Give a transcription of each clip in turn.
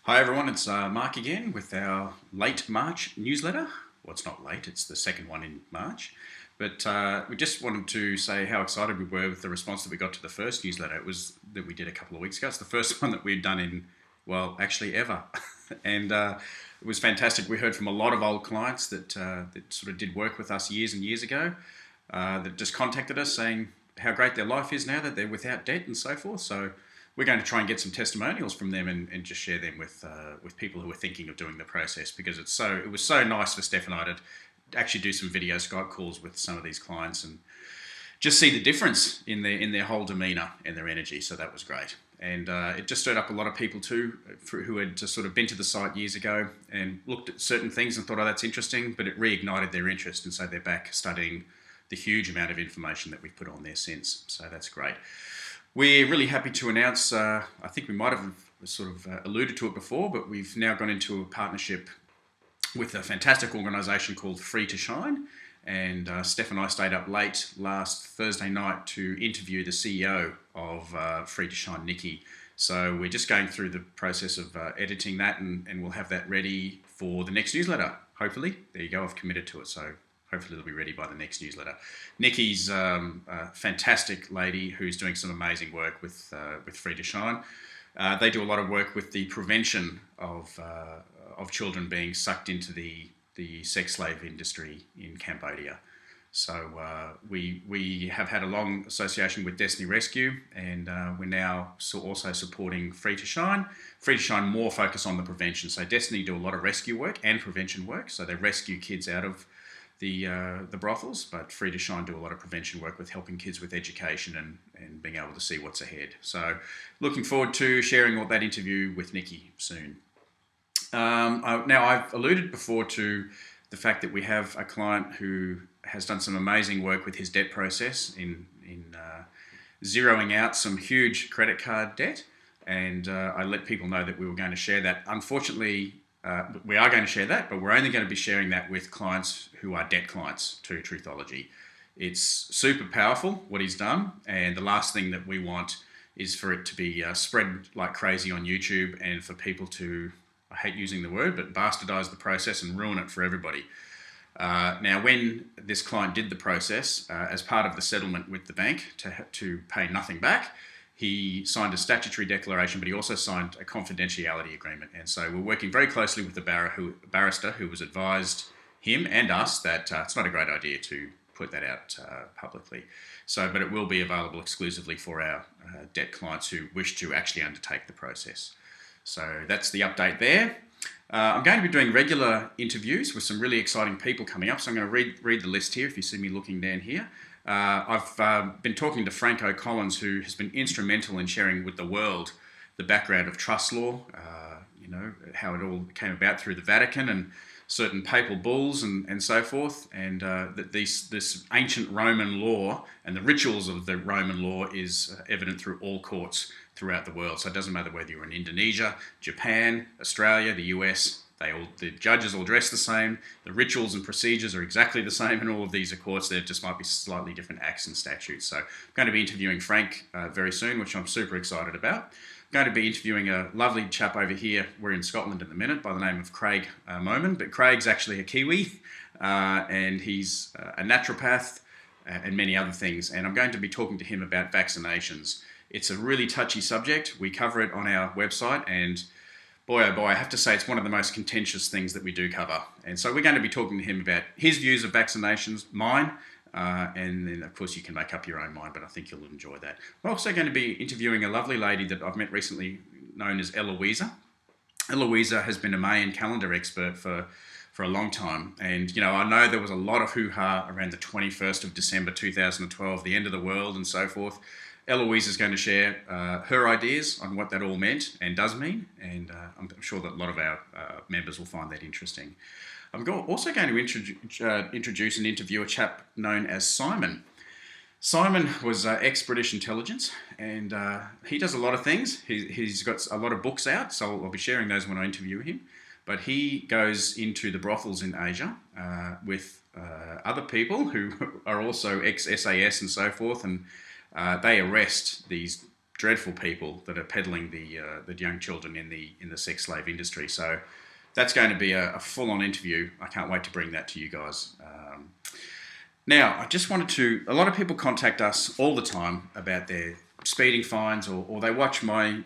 Hi everyone, it's Mark again with our late March newsletter. Well, it's not late, it's the second one in March. But we just wanted to say how excited we were with the response that we got to the first newsletter. It was that we did a couple of weeks ago. It's the first one that we'd done in, well, actually ever. and it was fantastic. We heard from a lot of old clients that sort of did work with us years and years ago that just contacted us saying how great their life is now that they're without debt and so forth. So we're going to try and get some testimonials from them and just share them with people who are thinking of doing the process, because it was so nice for Steph and I to actually do some video Skype calls with some of these clients and just see the difference in their whole demeanour and their energy. So that was great. And it just stirred up a lot of people too who had just sort of been to the site years ago and looked at certain things and thought, oh, that's interesting, but it reignited their interest, and so they're back studying the huge amount of information that we've put on there since. So that's great. We're really happy to announce, I think we might have sort of alluded to it before, but we've now gone into a partnership with a fantastic organisation called Free to Shine. And Steph and I stayed up late last Thursday night to interview the CEO of Free to Shine, Nikki. So we're just going through the process of editing that, and we'll have that ready for the next newsletter, hopefully. There you go, I've committed to it, so hopefully it'll be ready by the next newsletter. Nikki's a fantastic lady who's doing some amazing work with Free to Shine. They do a lot of work with the prevention of children being sucked into the sex slave industry in Cambodia. So we have had a long association with Destiny Rescue, and we're now also supporting Free to Shine. Free to Shine more focus on the prevention. So Destiny do a lot of rescue work and prevention work. So they rescue kids out of the brothels, but Free to Shine do a lot of prevention work with helping kids with education and being able to see what's ahead. So looking forward to sharing all that interview with Nikki soon. Now, I've alluded before to the fact that we have a client who has done some amazing work with his debt process in zeroing out some huge credit card debt, and I let people know that we were going to share that. Unfortunately, we are going to share that, but we're only going to be sharing that with clients who are debt clients to Truthology. It's super powerful what he's done, and the last thing that we want is for it to be spread like crazy on YouTube and for people to, I hate using the word, but bastardize the process and ruin it for everybody. Now, when this client did the process, as part of the settlement with the bank to pay nothing back, he signed a statutory declaration, but he also signed a confidentiality agreement. And so we're working very closely with the barrister who has advised him and us that it's not a great idea to put that out publicly. So, but it will be available exclusively for our debt clients who wish to actually undertake the process. So that's the update there. I'm going to be doing regular interviews with some really exciting people coming up. So I'm going to read the list here if you see me looking down here. I've been talking to Franco Collins, who has been instrumental in sharing with the world the background of trust law, how it all came about through the Vatican and certain papal bulls and so forth, and that this ancient Roman law and the rituals of the Roman law is evident through all courts throughout the world. So it doesn't matter whether you're in Indonesia, Japan, Australia, the US, the judges all dress the same, the rituals and procedures are exactly the same in all of these courts. There just might be slightly different acts and statutes. So I'm going to be interviewing Frank very soon, which I'm super excited about. I'm going to be interviewing a lovely chap over here. We're in Scotland at the minute by the name of Craig Moman, but Craig's actually a Kiwi and he's a naturopath and many other things. And I'm going to be talking to him about vaccinations. It's a really touchy subject. We cover it on our website, and boy, oh boy, I have to say it's one of the most contentious things that we do cover. And so we're going to be talking to him about his views of vaccinations, mine, and then of course you can make up your own mind, but I think you'll enjoy that. We're also going to be interviewing a lovely lady that I've met recently known as Eloisa. Eloisa has been a Mayan calendar expert for a long time. And, I know there was a lot of hoo-ha around the 21st of December 2012, the end of the world and so forth. Eloise is going to share her ideas on what that all meant and does mean, and I'm sure that a lot of our members will find that interesting. I'm also going to introduce and interview a chap known as Simon. Simon was ex-British intelligence, and he does a lot of things. He's got a lot of books out, so I'll be sharing those when I interview him. But he goes into the brothels in Asia with other people who are also ex-SAS and so forth, and they arrest these dreadful people that are peddling the young children in the sex slave industry. So that's going to be a full-on interview. I can't wait to bring that to you guys. Now, I just wanted to... A lot of people contact us all the time about their speeding fines, or they watch my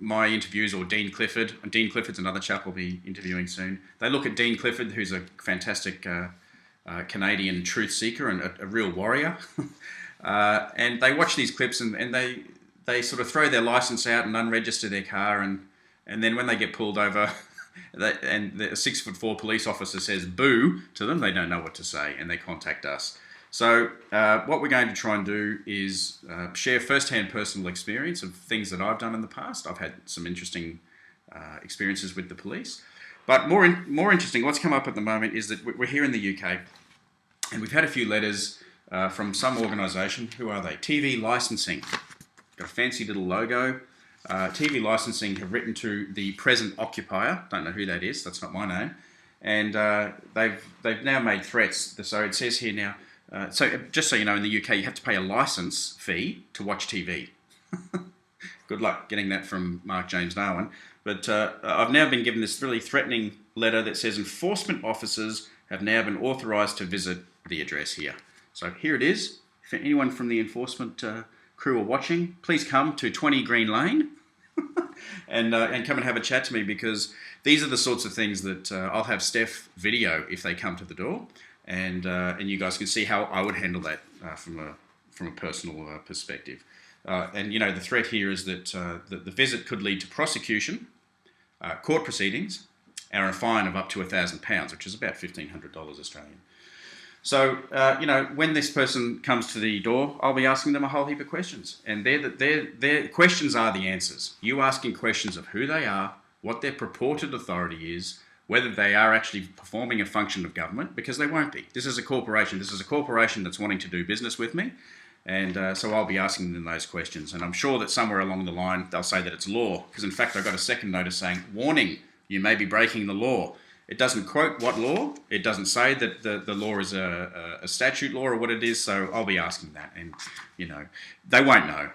interviews, or Dean Clifford. And Dean Clifford's another chap we'll be interviewing soon. They look at Dean Clifford, who's a fantastic Canadian truth seeker and a real warrior. And they watch these clips and they sort of throw their license out and unregister their car, and then when they get pulled over... and the 6'4" police officer says boo to them, they don't know what to say, and they contact us. So what we're going to try and do is share first-hand personal experience of things that I've done in the past. I've had some interesting experiences with the police. But more interesting, what's come up at the moment is that we're here in the UK, and we've had a few letters from some organisation. Who are they? TV Licensing. Got a fancy little logo. TV Licensing have written to the present occupier. Don't know who that is. That's not my name. And they've now made threats. So it says here now. So just so you know, in the UK, you have to pay a license fee to watch TV. Good luck getting that from Mark James Darwin. But I've now been given this really threatening letter that says enforcement officers have now been authorised to visit the address here. So here it is. If anyone from the enforcement crew are watching, please come to 20 Green Lane and come and have a chat to me, because these are the sorts of things that I'll have Steph video if they come to the door, and you guys can see how I would handle that from a personal perspective. And you know, the threat here is that the visit could lead to prosecution, court proceedings, and a fine of up to £1,000, which is about $1,500 Australian. So, you know, when this person comes to the door, I'll be asking them a whole heap of questions. And their questions are the answers. You asking questions of who they are, what their purported authority is, whether they are actually performing a function of government, because they won't be. This is a corporation. This is a corporation that's wanting to do business with me. And so I'll be asking them those questions. And I'm sure that somewhere along the line, they'll say that it's law. Because in fact, I got a second notice saying, warning, you may be breaking the law. It doesn't quote what law. It doesn't say that the law is a statute law or what it is. So I'll be asking that. And, you know, they won't know.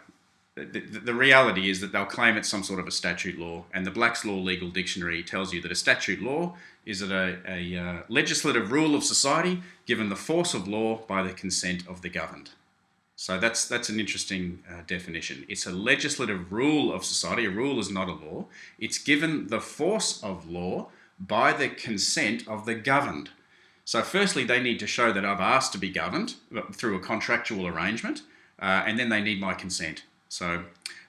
The reality is that they'll claim it's some sort of a statute law. And the Black's Law Legal Dictionary tells you that a statute law is a legislative rule of society given the force of law by the consent of the governed. So that's an interesting definition. It's a legislative rule of society. A rule is not a law. It's given the force of law by the consent of the governed. So firstly, they need to show that I've asked to be governed through a contractual arrangement, and then they need my consent. So,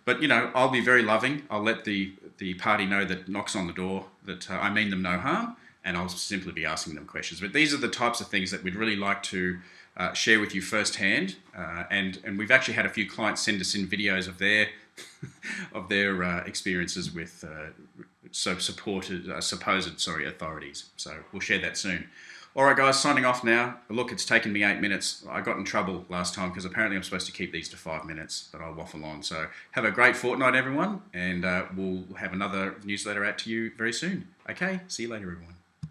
but you know, I'll be very loving. I'll let the party know that knocks on the door that I mean them no harm, and I'll simply be asking them questions. But these are the types of things that we'd really like to share with you firsthand. And we've actually had a few clients send us in videos of their experiences with supposed authorities. So we'll share that soon. All right, guys, signing off now. Look, it's taken me 8 minutes. I got in trouble last time because apparently I'm supposed to keep these to 5 minutes, but I'll waffle on. So have a great fortnight, everyone, and we'll have another newsletter out to you very soon. Okay, see you later, everyone.